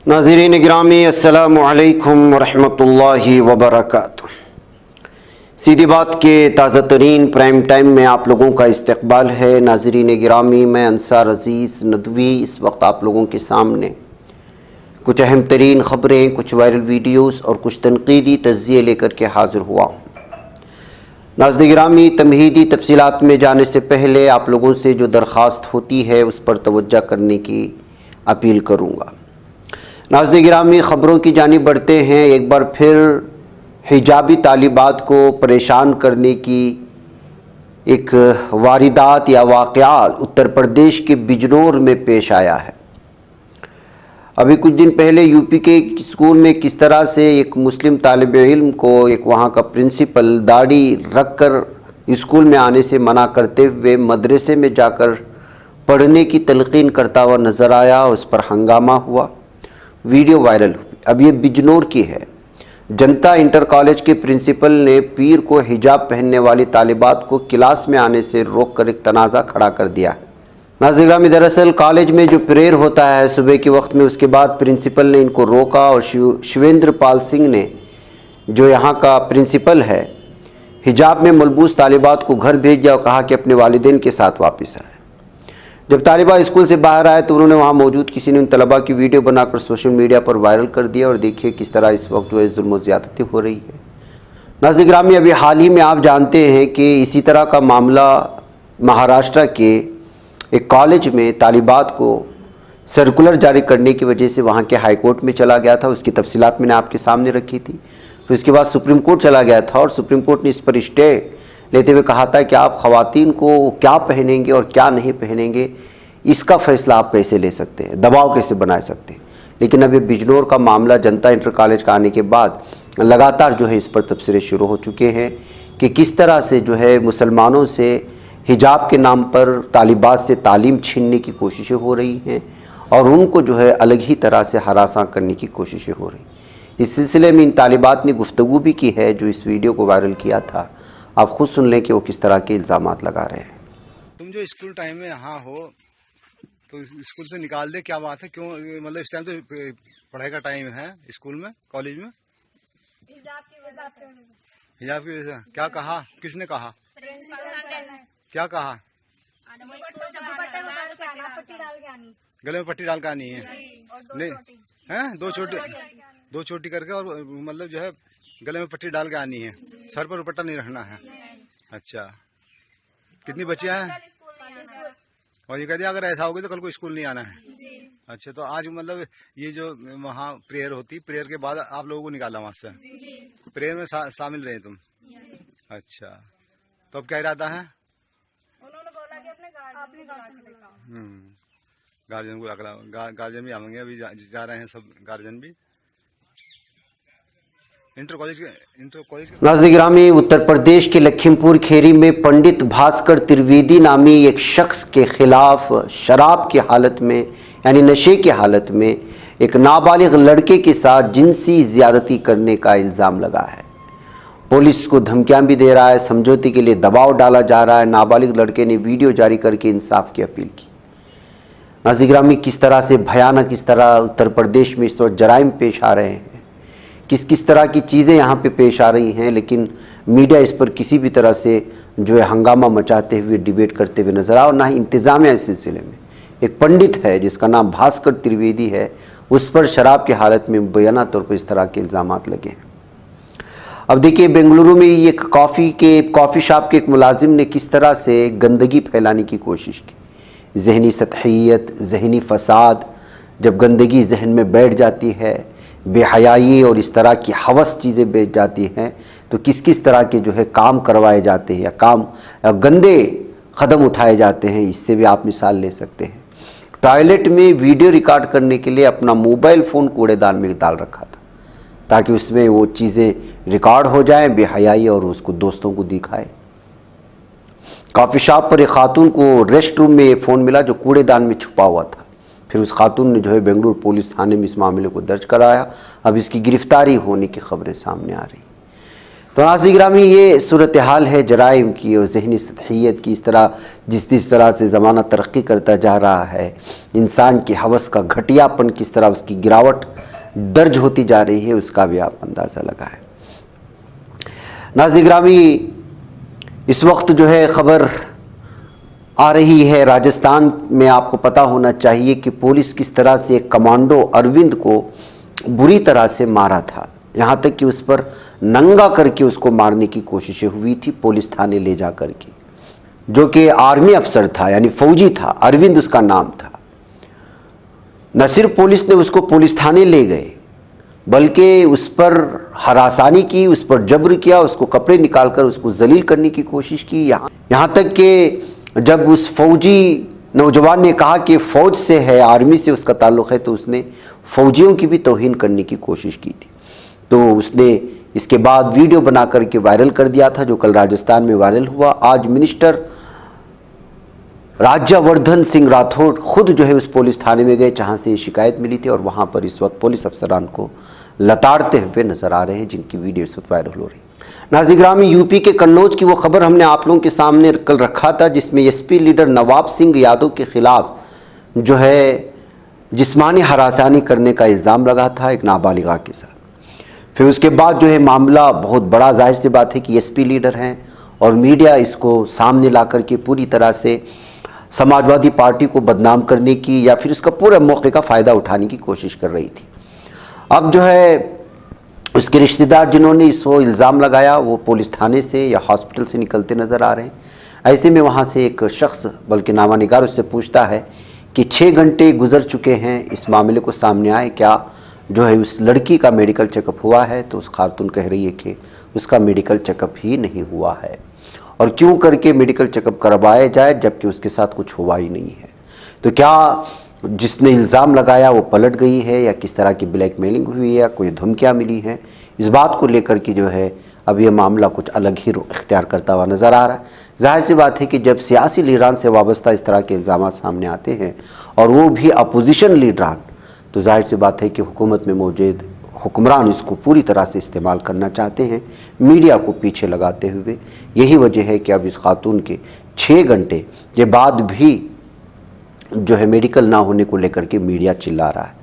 नाज़रीन गिरामी अस्सलामु अलैकुम वरहमतुल्लाहि वबरकातुह। सीधी बात के ताज़ा तरीन प्राइम टाइम में आप लोगों का इस्तकबाल है। नाज़रीन गिरामी, मैं अंसार अज़ीज़ नदवी इस वक्त आप लोगों के सामने कुछ अहम तरीन ख़बरें, कुछ वायरल वीडियोस और कुछ तनक़ीदी तज़्ज़िये लेकर के हाज़िर हुआ हूँ। नाज़रीन गिरामी, तमहीदी तफसीलात में जाने से पहले आप लोगों से जो दरख्वास्त होती है उस पर तवज्जो करने की अपील करूँगा। नाज़रीन गिरामी, ख़बरों की जानिब बढ़ते हैं। एक बार फिर हिजाबी तालिबात को परेशान करने की एक वारदात या वाक़या उत्तर प्रदेश के बिजनौर में पेश आया है। अभी कुछ दिन पहले यूपी के स्कूल में किस तरह से एक मुस्लिम तालिब इल्म को एक वहाँ का प्रिंसिपल दाढ़ी रख कर स्कूल में आने से मना करते हुए मदरसे में जाकर पढ़ने की तलक़ीन करता हुआ नज़र आया। उस पर हंगामा हुआ, वीडियो वायरल हुई। अब ये बिजनौर की है। जनता इंटर कॉलेज के प्रिंसिपल ने पीर को हिजाब पहनने वाली तालिबात को क्लास में आने से रोक कर एक तनाज़ा खड़ा कर दिया है। नाज़रीन में दरअसल कॉलेज में जो प्रेयर होता है सुबह के वक्त में, उसके बाद प्रिंसिपल ने इनको रोका और शिवेंद्र पाल सिंह ने, जो यहाँ का प्रिंसिपल है, हिजाब में मलबूस तालिबात को घर भेज दिया और कहा कि अपने वालिदैन के साथ वापस आए। जब तालिबा स्कूल से बाहर आए तो उन्होंने वहाँ मौजूद किसी ने उन तलबा की वीडियो बनाकर सोशल मीडिया पर वायरल कर दिया। और देखिए किस तरह इस वक्त जो है जुल्म ज़्यादती हो रही है। नाज़रीन गिरामी, अभी हाल ही में आप जानते हैं कि इसी तरह का मामला महाराष्ट्र के एक कॉलेज में तालिबात को सर्कुलर जारी करने की वजह से वहाँ के हाई कोर्ट में चला गया था। उसकी तफसीलात मैंने आपके सामने रखी थी। फिर उसके बाद सुप्रीम कोर्ट चला गया था और सुप्रीम कोर्ट ने इस पर स्टे लेते हुए कहा था कि आप ख़वातीन को क्या पहनेंगे और क्या नहीं पहनेंगे, इसका फ़ैसला आप कैसे ले सकते हैं, दबाव कैसे बना सकते हैं। लेकिन अब ये बिजनौर का मामला जनता इंटर कॉलेज का आने के बाद लगातार जो है इस पर तबसरे शुरू हो चुके हैं कि किस तरह से जो है मुसलमानों से हिजाब के नाम पर तालिबात से तालीम छीनने की कोशिशें हो रही हैं और उनको जो है अलग ही तरह से हरासा करने की कोशिशें हो रही। इस सिलसिले में इन तालिबात ने गुफ्तगू भी की है जो इस वीडियो को वायरल किया था। आप खुद सुन लें कि वो किस तरह के इल्ज़ामात लगा रहे हैं। तुम जो स्कूल टाइम में यहाँ हो तो स्कूल से निकाल दे, क्या बात है? क्यों, मतलब इस टाइम तो पढ़ाई का टाइम है स्कूल में, कॉलेज में। हिजाब की वजह से क्या कहा, किसने कहा, क्या कहा? गले में पट्टी डाल के आनी है, नहीं है? दो चोटी करके और मतलब जो है गले में पट्टी डाल के आनी है, सर पर दुपट्टा नहीं रखना है। अच्छा, कितनी बच्चियां हैं? और ये कह दिया अगर ऐसा होगा तो कल को स्कूल नहीं आना है। अच्छा, तो आज मतलब ये जो वहाँ प्रेयर होती, प्रेयर के बाद आप लोगों को निकाला वहाँ से, प्रेयर में शामिल रहे तुम? अच्छा, तो अब क्या इरादा है? उन्होंने बोला कि अपने गार्जियन को अगला गार्जियन भी आएंगे, अभी जा रहे हैं सब गार्जियन भी। इंटर कॉलेज नाज़रीन गिरामी, उत्तर प्रदेश के लखीमपुर खेरी में पंडित भास्कर त्रिवेदी नामी एक शख्स के खिलाफ शराब की हालत में यानी नशे की हालत में एक नाबालिग लड़के के साथ जिनसी ज़्यादती करने का इल्ज़ाम लगा है। पुलिस को धमकियां भी दे रहा है, समझौते के लिए दबाव डाला जा रहा है। नाबालिग लड़के ने वीडियो जारी करके इंसाफ की अपील की। नाज़रीन गिरामी, किस तरह से भयानक इस तरह उत्तर प्रदेश में इस वक्त जराइम पेश आ रहे हैं, किस तरह की चीज़ें यहाँ पे पेश आ रही हैं, लेकिन मीडिया इस पर किसी भी तरह से जो है हंगामा मचाते हुए डिबेट करते हुए नजर आ, और ना ही इंतज़ामिया इस सिलसिले में। एक पंडित है जिसका नाम भास्कर त्रिवेदी है, उस पर शराब की हालत में बेयाना तौर पर इस तरह के इल्ज़ामात लगे हैं। अब देखिए, बेंगलुरु में एक कॉफ़ी शॉप के एक मुलाजिम ने किस तरह से गंदगी फैलाने की कोशिश की। जहनी सतहियत, जहनी फसाद, जब गंदगी जहन में बैठ जाती है, बेहयाई और इस तरह की हवस चीज़ें बैठ जाती हैं, तो किस तरह के जो है काम करवाए जाते हैं या गंदे कदम उठाए जाते हैं, इससे भी आप मिसाल ले सकते हैं। टॉयलेट में वीडियो रिकॉर्ड करने के लिए अपना मोबाइल फ़ोन कूड़ेदान में डाल रखा था ताकि उसमें वो चीज़ें रिकॉर्ड हो जाएं बेहयाई और उसको दोस्तों को दिखाए। कॉफ़ी शॉप पर एक खातून को रेस्ट रूम में फ़ोन मिला जो कूड़ेदान में छुपा हुआ था। फिर उस खातून ने जो है बेंगलुरु पुलिस थाने में इस मामले को दर्ज कराया। अब इसकी गिरफ्तारी होने की खबरें सामने आ रही। तो नाज़रीन गिरामी, ये सूरत हाल है जराइम की और जहनी सतहियत की। इस तरह जिस तरह से ज़माना तरक्की करता जा रहा है, इंसान की हवस का घटियापन किस तरह उसकी गिरावट दर्ज होती जा रही है, उसका भी आप अंदाज़ा लगाएं। नाज़रीन गिरामी, इस वक्त जो है ख़बर आ रही है राजस्थान में, आपको पता होना चाहिए कि पुलिस किस तरह से एक कमांडो अरविंद को बुरी तरह से मारा था। यहाँ तक कि उस पर नंगा करके उसको मारने की कोशिशें हुई थी पुलिस थाने ले जा करके, जो कि आर्मी अफसर था, यानी फौजी था, अरविंद उसका नाम था। न सिर्फ पुलिस ने उसको पुलिस थाने ले गए, बल्कि उस पर हरासानी की, उस पर जब्र किया, उसको कपड़े निकालकर उसको जलील करने की कोशिश की। यहाँ तक कि जब उस फौजी नौजवान ने कहा कि फ़ौज से है, आर्मी से उसका ताल्लुक़ है, तो उसने फ़ौजियों की भी तौहीन करने की कोशिश की थी। तो उसने इसके बाद वीडियो बना करके वायरल कर दिया था, जो कल राजस्थान में वायरल हुआ। आज मिनिस्टर राज्यवर्धन सिंह राठौड़ खुद जो है उस पुलिस थाने में गए जहां से ये शिकायत मिली थी, और वहां पर इस वक्त पुलिस अफसरान को लताड़ते हुए नजर आ रहे हैं, जिनकी वीडियो इस वक्त वायरल हो रही है। नाज़रीन गिरामी, यूपी के कन्नौज की वो खबर हमने आप लोगों के सामने कल रखा था, जिसमें एसपी लीडर नवाब सिंह यादव के खिलाफ जो है जिस्मानी हरासानी करने का इल्ज़ाम लगा था एक नाबालिगा के साथ। फिर उसके बाद जो है मामला बहुत बड़ा, जाहिर सी बात है कि एसपी लीडर हैं और मीडिया इसको सामने ला करके पूरी तरह से समाजवादी पार्टी को बदनाम करने की या फिर इसका पूरे मौके का फ़ायदा उठाने की कोशिश कर रही थी। अब जो है उसके रिश्तेदार जिन्होंने इसको इल्ज़ाम लगाया, वो पुलिस थाने से या हॉस्पिटल से निकलते नज़र आ रहे हैं। ऐसे में वहाँ से एक शख्स, बल्कि नामानिगार, उससे पूछता है कि 6 घंटे गुजर चुके हैं इस मामले को सामने आए, क्या जो है उस लड़की का मेडिकल चेकअप हुआ है? तो उस खातून कह रही है कि उसका मेडिकल चेकअप ही नहीं हुआ है, और क्यों करके मेडिकल चेकअप करवाया जाए जबकि उसके साथ कुछ हुआ ही नहीं है। तो क्या जिसने इल्ज़ाम लगाया वो पलट गई है, या किस तरह की ब्लैकमेलिंग हुई है, या कोई धमकियाँ मिली हैं? इस बात को लेकर के जो है अब ये मामला कुछ अलग ही रुख इख्तियार करता हुआ नज़र आ रहा है। जाहिर सी बात है कि जब सियासी लीडरान से वाबस्ता इस तरह के इल्ज़ाम सामने आते हैं, और वो भी अपोजिशन लीडरान, तो जाहिर सी बात है कि हुकूमत में मौजूद हुक्मरान इसको पूरी तरह से इस्तेमाल करना चाहते हैं, मीडिया को पीछे लगाते हुए। यही वजह है कि अब इस खातून के 6 घंटे के बाद भी जो है मेडिकल ना होने को लेकर के मीडिया चिल्ला रहा है।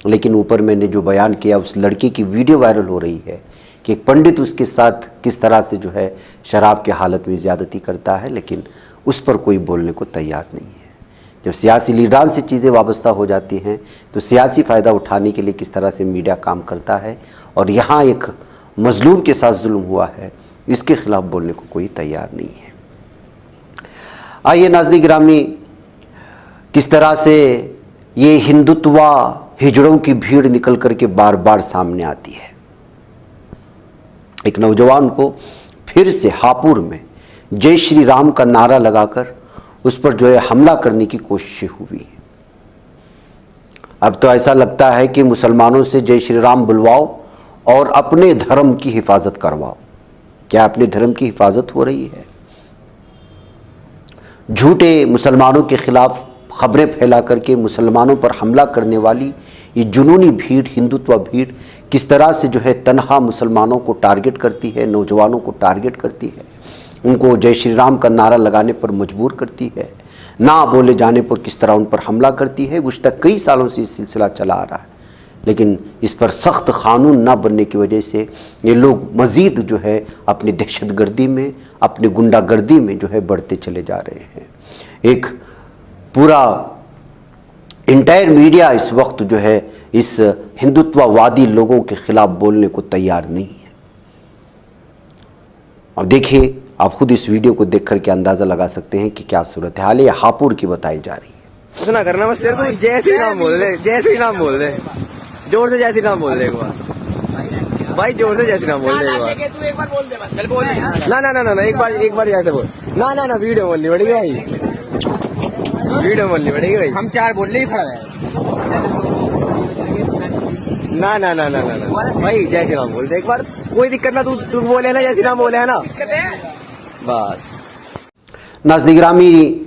लेकिन ऊपर मैंने जो बयान किया, उस लड़की की वीडियो वायरल हो रही है कि एक पंडित उसके साथ किस तरह से जो है शराब की हालत में ज़्यादती करता है, लेकिन उस पर कोई बोलने को तैयार नहीं है। जब सियासी लीडरान से चीज़ें वाबस्ता हो जाती हैं तो सियासी फ़ायदा उठाने के लिए किस तरह से मीडिया काम करता है, और यहाँ एक मजलूम के साथ जुल्म हुआ है, इसके ख़िलाफ़ बोलने को कोई तैयार नहीं है। आइए नाज़रीन गिरामी, किस तरह से ये हिंदुत्वा हिजड़ों की भीड़ निकल करके बार बार सामने आती है। एक नौजवान को फिर से हापुड़ में जय श्री राम का नारा लगाकर उस पर जो है हमला करने की कोशिशें हुई। अब तो ऐसा लगता है कि मुसलमानों से जय श्री राम बुलवाओ और अपने धर्म की हिफाजत करवाओ। क्या अपने धर्म की हिफाजत हो रही है? झूठे मुसलमानों के खिलाफ खबरें फैला करके मुसलमानों पर हमला करने वाली ये जुनूनी भीड़, हिंदुत्व भीड़ किस तरह से जो है तन्हा मुसलमानों को टारगेट करती है, नौजवानों को टारगेट करती है, उनको जय श्री राम का नारा लगाने पर मजबूर करती है, ना बोले जाने पर किस तरह उन पर हमला करती है। गुज़श्ता कई सालों से इस सिलसिला चला आ रहा है, लेकिन इस पर सख्त कानून ना बनने की वजह से ये लोग मज़ीद जो है अपनी दहशतगर्दी में, अपनी गुंडागर्दी में जो है बढ़ते चले जा रहे हैं। एक पूरा इंटायर मीडिया इस वक्त जो है इस हिंदुत्ववादी लोगों के खिलाफ बोलने को तैयार नहीं है। अब देखिए, आप खुद इस वीडियो को देख करके अंदाज़ा लगा सकते हैं कि क्या सूरत हाल है हापुड़ की बताई जा रही है। सुना करना बस तेरे को जय श्री राम बोल दे, जय श्री राम बोल दे, जोर से जय श्री राम बोल दे एक बार भाई, जोर से जय श्री राम बोल दे एक बार। तू एक बार बोल दे बस, चल बोल दे। ना ना ना ना एक बार जैसे बोल। ना ना ना वीडियो बोलनी पड़ेगी भाई, वीडियो बोलनी पड़ेगी भाई। हम 4 बोल ले खड़ा है। ना ना ना ना ना ना भाई, जय श्री राम बोल दे एक बार, कोई दिक्कत ना, तू बोले ना जय श्री राम बोले है ना, बस। नाज़रीन गिरामी,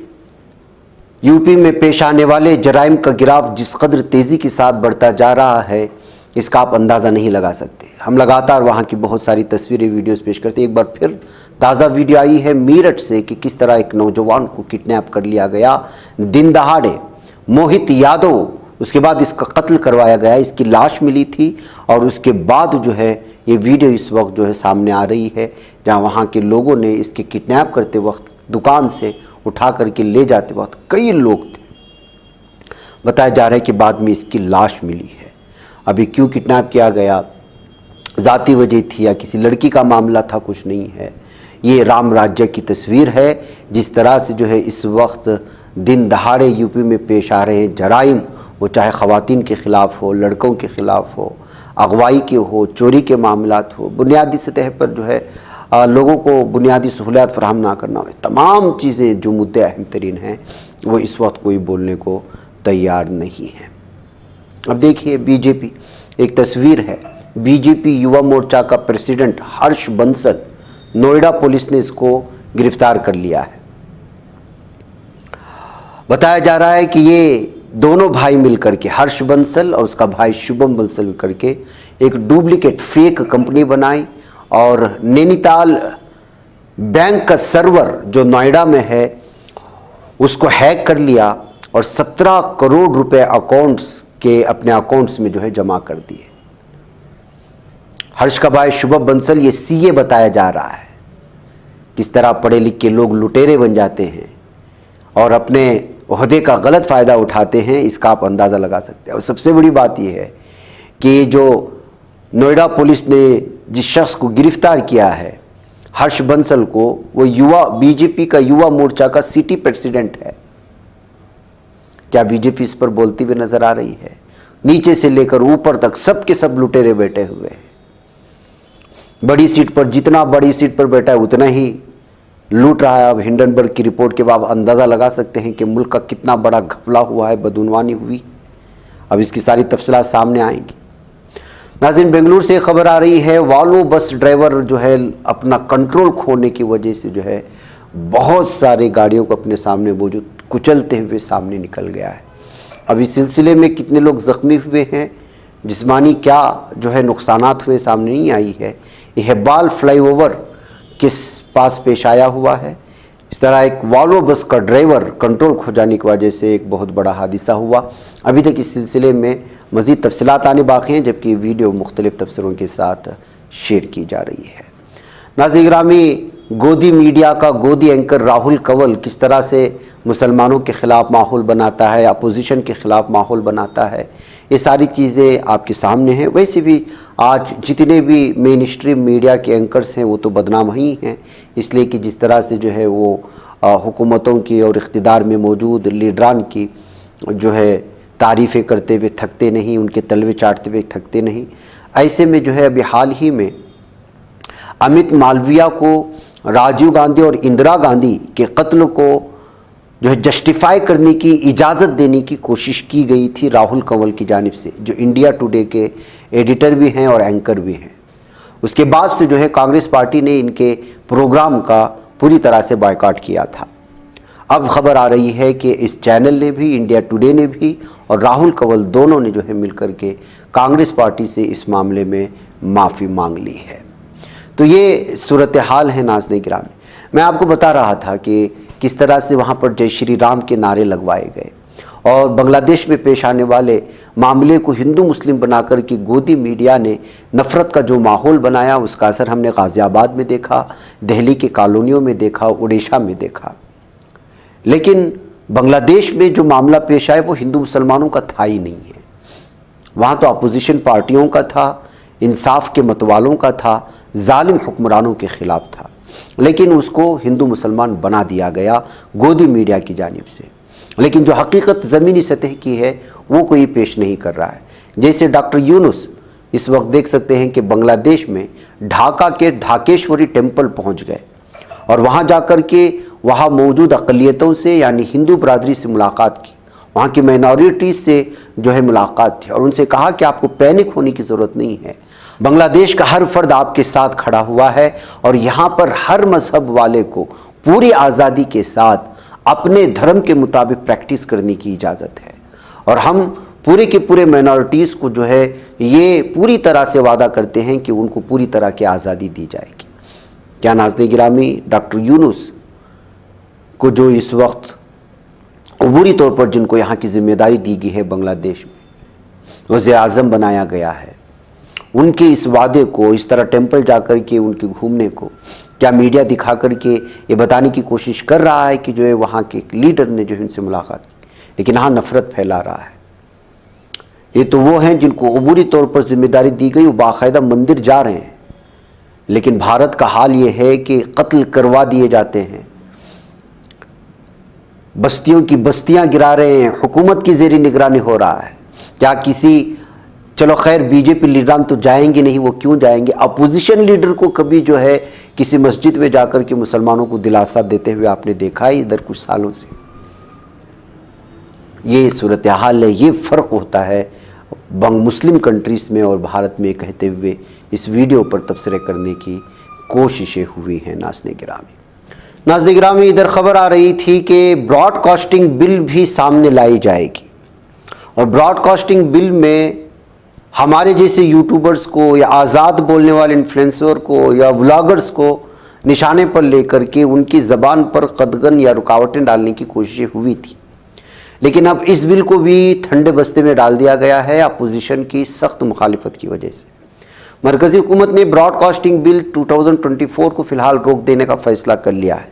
यूपी में पेश आने वाले जराइम का गिराफ जिस कदर तेज़ी के साथ बढ़ता जा रहा है, इसका आप अंदाज़ा नहीं लगा सकते। हम लगातार वहाँ की बहुत सारी तस्वीरें वीडियोस पेश करते हैं। एक बार फिर ताज़ा वीडियो आई है मीरठ से कि किस तरह एक नौजवान को किडनैप कर लिया गया दिन दहाड़े। मोहित यादव, उसके बाद इसका कत्ल करवाया गया, इसकी लाश मिली थी और उसके बाद जो है ये वीडियो इस वक्त जो है सामने आ रही है, जहाँ वहाँ के लोगों ने इसके किडनैप करते वक्त दुकान से उठा करके ले जाते वक्त कई लोग थे। बताया जा रहा है कि बाद में इसकी लाश मिली है। अभी क्यों किडनैप किया गया, ज़ाती वजह थी या किसी लड़की का मामला था, कुछ नहीं है। ये राम राज्य की तस्वीर है। जिस तरह से जो है इस वक्त दिन दहाड़े यूपी में पेश आ रहे हैं जराइम, वो चाहे ख़वातीन के ख़िलाफ़ हो, लड़कों के ख़िलाफ़ हो, अगवाई के हो, चोरी के मामलात हो, बुनियादी सतह पर जो है लोगों को बुनियादी सहूलियात फराहम ना करना हो, तमाम चीज़ें जो मुद्दे अहम तरीन हैं वो इस वक्त कोई बोलने को तैयार नहीं है। अब देखिए बीजेपी, एक तस्वीर है, बीजेपी युवा मोर्चा का प्रेसिडेंट हर्ष बंसल, नोएडा पुलिस ने इसको गिरफ्तार कर लिया है। बताया जा रहा है कि ये दोनों भाई मिलकर के, हर्ष बंसल और उसका भाई शुभम बंसल मिलकर के एक डुप्लीकेट फेक कंपनी बनाई और नैनीताल बैंक का सर्वर जो नोएडा में है उसको हैक कर लिया और 17 करोड़ रुपए अकाउंट्स के अपने अकाउंट्स में जो है जमा कर दिए। हर्ष का भाई शुभम बंसल, ये सीए बताया जा रहा है। किस तरह पढ़े लिख के लोग लुटेरे बन जाते हैं और अपने ओहदे का गलत फ़ायदा उठाते हैं, इसका आप अंदाज़ा लगा सकते हैं। और सबसे बड़ी बात यह है कि जो नोएडा पुलिस ने जिस शख्स को गिरफ्तार किया है, हर्ष बंसल को, वो युवा बीजेपी का युवा मोर्चा का सिटी प्रेसिडेंट है। क्या बीजेपी इस पर बोलती हुई नजर आ रही है? नीचे से लेकर ऊपर तक सब के सब लुटेरे बैठे हुए हैं। बड़ी सीट पर, जितना बड़ी सीट पर बैठा है उतना ही लूट रहा है। अब हिंडनबर्ग की रिपोर्ट के बाद अंदाज़ा लगा सकते हैं कि मुल्क का कितना बड़ा घपला हुआ है, बदउनवानी हुई। अब इसकी सारी तफसीलात सामने आएंगी। नाज़रीन, बेंगलुरु से खबर आ रही है, वॉल्वो बस ड्राइवर जो है अपना कंट्रोल खोने की वजह से जो है बहुत सारे गाड़ियों को अपने सामने मौजूद कुचलते हुए सामने निकल गया है। अब इस सिलसिले में कितने लोग ज़ख्मी हुए हैं, जिस्मानी क्या जो है नुकसानात हुए, सामने नहीं आई है। यह हेब्बाल फ्लाईओवर के पास पेश आया हुआ है। इस तरह एक वॉल्वो बस का ड्राइवर कंट्रोल खो जाने की वजह से एक बहुत बड़ा हादसा हुआ। अभी तक इस सिलसिले में मज़ीद तफसीलात आने बाकी हैं, जबकि वीडियो मुख्तलिफ तफसीरों के साथ शेयर की जा रही है। नाज़रीन गिरामी, गोदी मीडिया का गोदी एंकर राहुल कंवल किस तरह से मुसलमानों के ख़िलाफ़ माहौल बनाता है, अपोजिशन के ख़िलाफ़ माहौल बनाता है, ये सारी चीज़ें आपके सामने हैं। वैसे भी आज जितने भी मेन स्ट्रीम मीडिया के एंकर्स हैं वो तो बदनाम ही हैं, इसलिए कि जिस तरह से जो है वो हुकूमतों की और इख्तिदार में मौजूद लीडरान की जो है तारीफ़ें करते हुए थकते नहीं, उनके तलवे चाटते हुए थकते नहीं। ऐसे में जो है अभी हाल ही में अमित मालविया को राजीव गांधी और इंदिरा गांधी के कत्ल को जो है जस्टिफाई करने की इजाज़त देने की कोशिश की गई थी राहुल कंवल की जानिब से, जो इंडिया टुडे के एडिटर भी हैं और एंकर भी हैं। उसके बाद से जो है कांग्रेस पार्टी ने इनके प्रोग्राम का पूरी तरह से बायकॉट किया था। अब खबर आ रही है कि इस चैनल ने भी, इंडिया टुडे ने भी और राहुल कंवल दोनों ने जो है मिलकर के कांग्रेस पार्टी से इस मामले में माफ़ी मांग ली है। तो ये सूरत हाल है नाज़रीन गिरामी। मैं आपको बता रहा था कि किस तरह से वहाँ पर जय श्री राम के नारे लगवाए गए और बांग्लादेश में पेश आने वाले मामले को हिंदू मुस्लिम बनाकर के गोदी मीडिया ने नफ़रत का जो माहौल बनाया, उसका असर हमने गाज़ियाबाद में देखा, दिल्ली के कॉलोनियों में देखा, उड़ीसा में देखा। लेकिन बांग्लादेश में जो मामला पेश आया वो हिंदू मुसलमानों का था ही नहीं है। वहाँ तो अपोजिशन पार्टियों का था, इंसाफ के मतवालों का था, जालिम हुक्मरानों के ख़िलाफ़ था, लेकिन उसको हिंदू मुसलमान बना दिया गया गोदी मीडिया की जानिब से। लेकिन जो हकीकत ज़मीनी सतह की है वो कोई पेश नहीं कर रहा है। जैसे डॉक्टर यूनुस इस वक्त देख सकते हैं कि बांग्लादेश में ढाका के ढाकेश्वरी टेम्पल पहुंच गए और वहां जाकर के वहां मौजूद अक़लियतों से यानी हिंदू बरादरी से मुलाकात की, वहाँ की माइनॉरिटीज़ से जो है मुलाकात थी और उनसे कहा कि आपको पैनिक होने की ज़रूरत नहीं है, बांग्लादेश का हर फर्द आपके साथ खड़ा हुआ है और यहाँ पर हर मजहब वाले को पूरी आज़ादी के साथ अपने धर्म के मुताबिक प्रैक्टिस करने की इजाज़त है और हम पूरे के पूरे माइनॉरिटीज़ को जो है ये पूरी तरह से वादा करते हैं कि उनको पूरी तरह की आज़ादी दी जाएगी। क्या नाज़रीन गिरामी, डॉक्टर यूनुस को जो इस वक्त अबूरी तौर पर जिनको यहाँ की जिम्मेदारी दी गई है बांग्लादेश में वज़ीर आज़म बनाया गया है, उनके इस वादे को इस तरह टेंपल जाकर के उनके घूमने को क्या मीडिया दिखा करके ये बताने की कोशिश कर रहा है कि जो है वहाँ के लीडर ने जो है उनसे मुलाकात की, लेकिन हाँ नफरत फैला रहा है। ये तो वो हैं जिनको अबूरी तौर पर जिम्मेदारी दी गई, वो बाकायदा मंदिर जा रहे हैं, लेकिन भारत का हाल ये है कि कत्ल करवा दिए जाते हैं, बस्तियों की बस्तियां गिरा रहे हैं, हुकूमत की ज़ेरी निगरानी हो रहा है। क्या किसी, चलो खैर बीजेपी लीडरान तो जाएंगे नहीं, वो क्यों जाएंगे, अपोजिशन लीडर को कभी जो है किसी मस्जिद में जाकर के मुसलमानों को दिलासा देते हुए आपने देखा है इधर कुछ सालों से? ये सूरत हाल है, ये फ़र्क होता है मुस्लिम कंट्रीज़ में और भारत में, कहते हुए इस वीडियो पर तबसरे करने की कोशिशें हुई हैं। नाज़रीन गिरामी, इधर खबर आ रही थी कि ब्रॉडकास्टिंग बिल भी सामने लाई जाएगी और ब्रॉडकास्टिंग बिल में हमारे जैसे यूट्यूबर्स को या आज़ाद बोलने वाले इन्फ्लुएंसर को या व्लॉगर्स को निशाने पर लेकर के उनकी ज़बान पर कदगन या रुकावटें डालने की कोशिशें हुई थी, लेकिन अब इस बिल को भी ठंडे बस्ते में डाल दिया गया है अपोजिशन की सख्त मुखालिफत की वजह से। मरकज़ी हुकूमत ने ब्रॉडकास्टिंग बिल 2024 को फ़िलहाल रोक देने का फ़ैसला कर लिया है।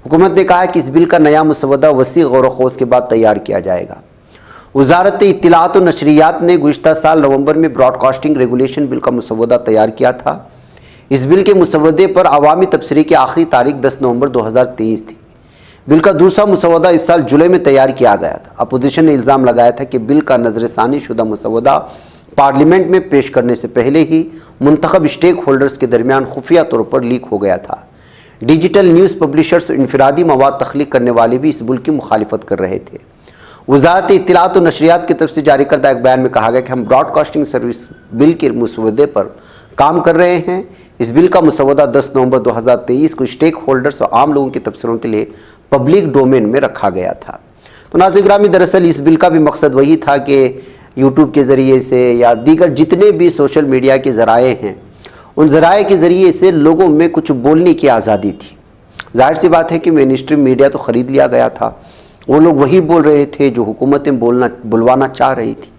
हुकूमत ने कहा है कि इस बिल का नया मसवदा वसी गौर ख़ौस के बाद तैयार किया जाएगा। वज़ारत इत्तलात व नशरियात ने गुज़िश्ता साल नवंबर में ब्रॉडकास्टिंग रेगुलेशन बिल का मसवदा तैयार किया था। इस बिल के मसवदे पर अवामी तबसरे की आखिरी तारीख 10 नवंबर 2023 थी। बिल का दूसरा मसवदा इस साल जुलाई में तैयार किया गया था। अपोजिशन ने इल्ज़ाम लगाया था कि बिल का नज़रसानी शुदा मसवदा पार्लियामेंट में पेश करने से पहले ही मुंतखब स्टेक होल्डर्स के दरमियान खुफिया तौर पर लीक हो गया था। डिजिटल न्यूज़ पब्लिशर्स और इनफरादी मवाद तख्लीक करने वाले भी इस बिल की मुखालिफत कर रहे थे। वज़ारत इत्तलात व नशरियात की तरफ से जारी करदा एक बयान में कहा गया कि हम ब्रॉडकास्टिंग सर्विस बिल के मसवदे पर काम कर रहे हैं। इस बिल का मसवदा 10 नवंबर 2023 को स्टेक होल्डर्स और आम लोगों के तबसरों के लिए पब्लिक डोमेन में रखा गया था। तो नाज़रीन गिरामी, दरअसल इस बिल का भी मकसद वही था कि यूट्यूब के ज़रिए से या दीगर जितने भी सोशल मीडिया के ज़राए हैं, उन ज़राए के ज़रिए से लोगों में कुछ बोलने की आज़ादी थी। जाहिर सी बात है कि मेन स्ट्रीम मीडिया तो ख़रीद लिया गया था, वो लोग वही बोल रहे थे जो हुकूमतें बुलवाना चाह रही थी।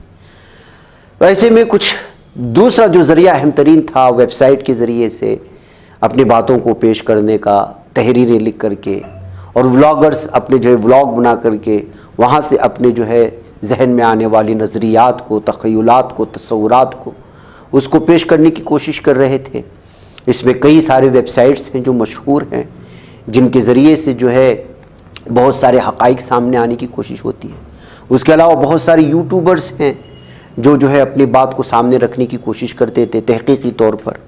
तो ऐसे में कुछ दूसरा जो ज़रिया अहम तरीन था, वेबसाइट के ज़रिए से अपनी बातों को पेश करने का, तहरीरें लिख करके, और व्लॉगर्स अपने जो है व्लॉग बना करके वहाँ से अपने जो है जहन में आने वाली नज़रियात को, तख़य्युलात को, तसव्वुरात को उसको पेश करने की कोशिश कर रहे थे। इसमें कई सारे वेबसाइट्स हैं जो मशहूर हैं, जिनके ज़रिए से जो है बहुत सारे हक़ाइक़ सामने आने की कोशिश होती है। उसके अलावा बहुत सारे यूट्यूबर्स हैं जो है अपनी बात को सामने रखने की कोशिश करते थे तहक़ीक़ी तौर पर।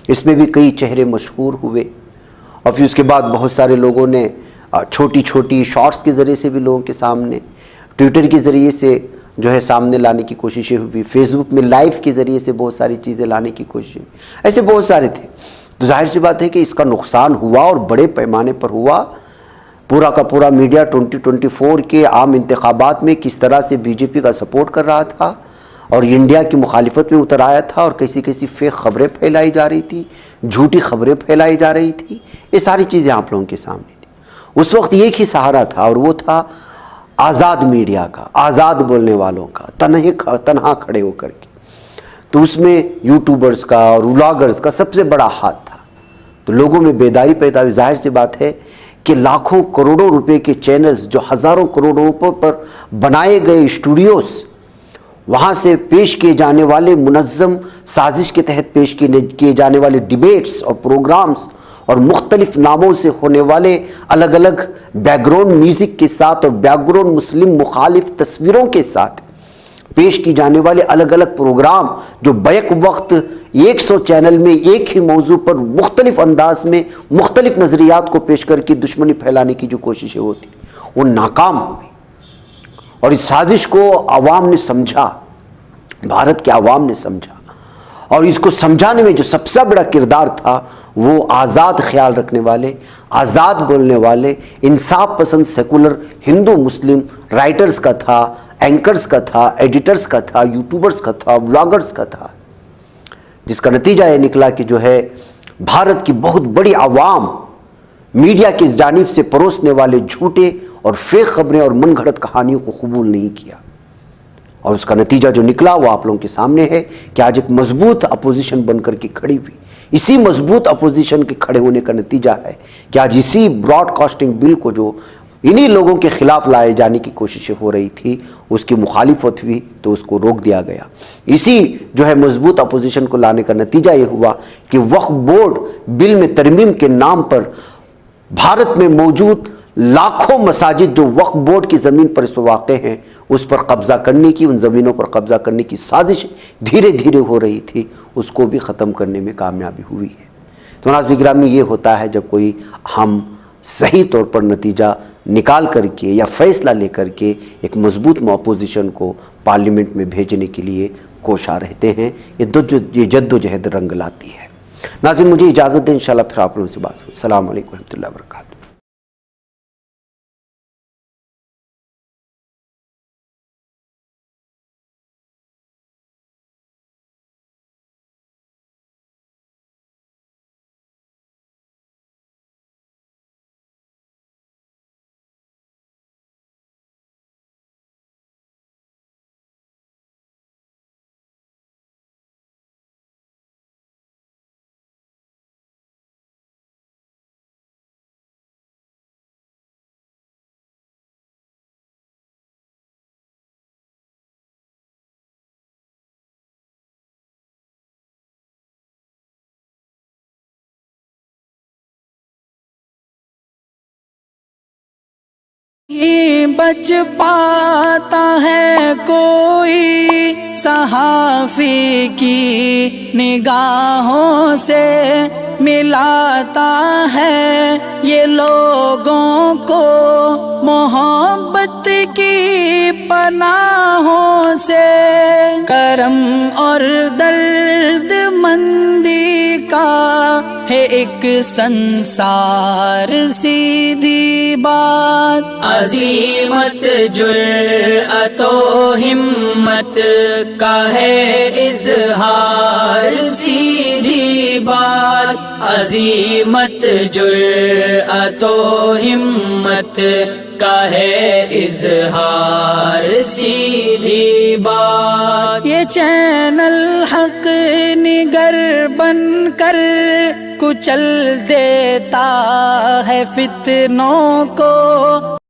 इसमें भी कई चेहरे मशहूर हुए और फिर उसके बाद बहुत सारे लोगों ने छोटी छोटी शॉर्ट्स के ज़रिए से भी लोगों के सामने, ट्विटर के ज़रिए से जो है सामने लाने की कोशिशें हुई, फेसबुक में लाइव के ज़रिए से बहुत सारी चीज़ें लाने की कोशिशें, ऐसे बहुत सारे थे। तो जाहिर सी बात है कि इसका नुकसान हुआ और बड़े पैमाने पर हुआ। पूरा का पूरा मीडिया 2024 के आम इंतखाबात में किस तरह से बीजेपी का सपोर्ट कर रहा था और इंडिया की मुखालिफत में उतर आया था और कैसी कैसी फेक खबरें फैलाई जा रही थी, झूठी खबरें फैलाई जा रही थी, ये सारी चीज़ें आप लोगों के सामने थी। उस वक्त एक ही सहारा था और वो था आज़ाद मीडिया का, आज़ाद बोलने वालों का, तनहा खड़े होकर के। तो उसमें यूट्यूबर्स का और व्लॉगर्स का सबसे बड़ा हाथ था। तो लोगों में बेदारी पैदा हुई। जाहिर सी बात है कि लाखों करोड़ों रुपए के चैनल्स जो हज़ारों करोड़ों रुपये पर बनाए गए स्टूडियोज़, वहाँ से पेश किए जाने वाले मुनज़्ज़म साजिश के तहत पेश किए जाने वाले डिबेट्स और प्रोग्राम्स और मुख्तलिफ नामों से होने वाले अलग अलग बैकग्राउंड म्यूज़िक के साथ और बैकग्राउंड मुस्लिम मुखालिफ तस्वीरों के साथ पेश की जाने वाले अलग अलग प्रोग्राम जो बैक वक्त 100 चैनल में एक ही मौजू पर मुख्तलिफ अंदाज में मुख्तलिफ नज़रियात को पेश करके दुश्मनी फैलाने की जो कोशिशें होती वो नाकाम हुई। और इस साजिश को आवाम ने समझा, भारत के आवाम ने समझा, और इसको समझाने में जो सबसे बड़ा किरदार था वो आज़ाद ख्याल रखने वाले, आज़ाद बोलने वाले, इंसाफ पसंद सेकुलर हिंदू मुस्लिम राइटर्स का था, एंकर्स का था, एडिटर्स का था, यूट्यूबर्स का था, व्लॉगर्स का था, जिसका नतीजा ये निकला कि जो है भारत की बहुत बड़ी आवाम मीडिया की इस जानिब से परोसने वाले झूठे और फेक खबरें और मनगढ़ंत कहानियों को कबूल नहीं किया। और उसका नतीजा जो निकला वो आप लोगों के सामने है कि आज एक मजबूत अपोजिशन बनकर के खड़ी हुई। इसी मजबूत अपोजिशन के खड़े होने का नतीजा है कि आज इसी ब्रॉडकास्टिंग बिल को जो इन्हीं लोगों के खिलाफ लाए जाने की कोशिशें हो रही थी, उसकी मुखालिफत हुई तो उसको रोक दिया गया। इसी जो है मजबूत अपोजिशन को लाने का नतीजा ये हुआ कि वक्फ बोर्ड बिल में तरमीम के नाम पर भारत में मौजूद लाखों मसाजिद जो वक्फ बोर्ड की ज़मीन पर इस वाक़ हैं, उस पर कब्ज़ा करने की, उन ज़मीनों पर कब्ज़ा करने की साजिश धीरे धीरे हो रही थी, उसको भी ख़त्म करने में कामयाबी हुई है। तो नाज़रीन गिरामी, ये होता है जब कोई हम सही तौर पर नतीजा निकाल करके या फैसला लेकर के एक मजबूत अपोजिशन को पार्लियामेंट में भेजने के लिए कोशा रहते हैं। ये जद्दोजहद रंग लाती है। नाज़रीन, मुझे इजाज़त दें, इंशाअल्लाह फिर आप लोगों से बात हो। अस्सलाम वालेकुम रहमतुल्लाहि व बरकातहू। नहीं बच पाता है कोई सहाफ़ी की निगाहों से, मिलाता है ये लोगों को मोहब्बत की पनाहों से। करम और दर्द मंदी का है एक संसार सीधी बात। अजीमत जुर्अतो हिम्मत का है इज़हार सीधी बात। अजीमत जुर्अतो हिम्मत का है इज़हार सीधी बात। ये चैनल हक निगर बनकर कुचल देता है फितनों को।